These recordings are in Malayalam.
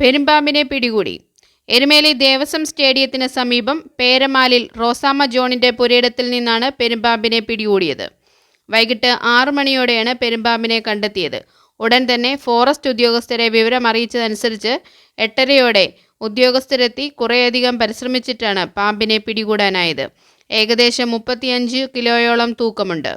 പെരുമ്പാമ്പിനെ പിടികൂടി. എരുമേലി ദേവസ്വം സ്റ്റേഡിയത്തിന് സമീപം പേരമാലിൽ റോസാമ്മ ജോണിന്റെ പുരയിടത്തിൽ നിന്നാണ് പെരുമ്പാമ്പിനെ പിടികൂടിയത്. വൈകിട്ട് 6 മണിയോടെയാണ് പെരുമ്പാമ്പിനെ കണ്ടെത്തിയത്. ഉടൻ തന്നെ ഫോറസ്റ്റ് ഉദ്യോഗസ്ഥരെ വിവരമറിയിച്ചതനുസരിച്ച് 8:30 ഉദ്യോഗസ്ഥരെത്തി കുറേയധികം പരിശ്രമിച്ചിട്ടാണ് പാമ്പിനെ പിടികൂടാനായത്. ഏകദേശം 35 കിലോയോളം തൂക്കമുണ്ട്.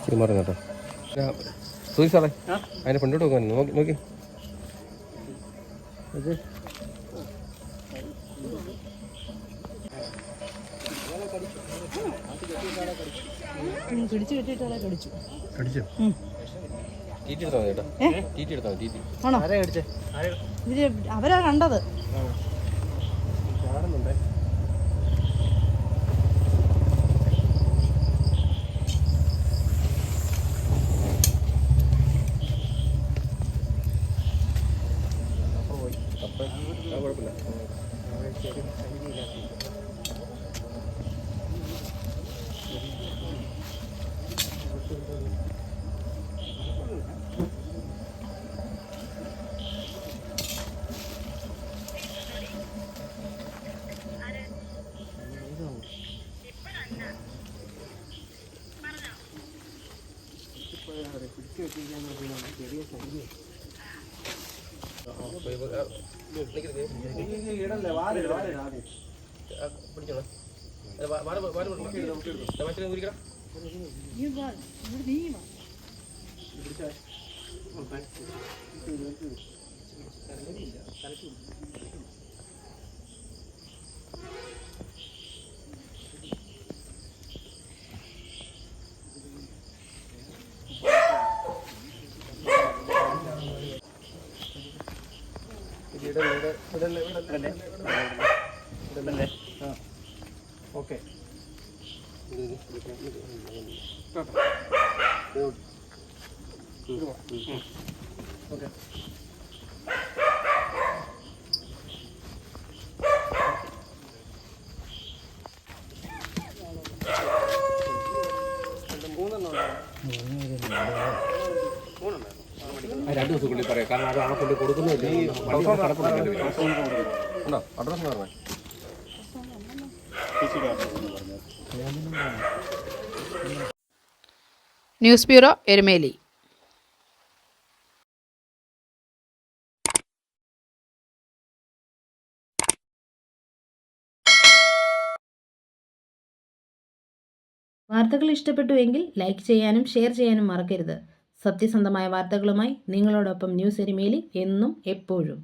കേട്ടോ സൂരി സാറേ, അതിനെ കൊണ്ടോട്ട് നോക്കാൻ നോക്കി അവരാ കണ്ടത്. കുഴപ്പമില്ല. ചെറിയ ഓക്കെ ഓക്കെ രണ്ടു ദിവസത്തിനുള്ളിൽ പറയാം. കാരണം അത് ആളെ കൊണ്ട് കൊടുക്കുന്നില്ല. അഡ്രസ് പറഞ്ഞേ. News bureau, Erumeli. വാർത്തകൾ ഇഷ്ടപ്പെട്ടുവെങ്കിൽ ലൈക്ക് ചെയ്യാനും ഷെയർ ചെയ്യാനും മറക്കരുത്. സത്യസന്ധമായ വാർത്തകളുമായി നിങ്ങളോടൊപ്പം ന്യൂസ് എരുമേലി എന്നും എപ്പോഴും.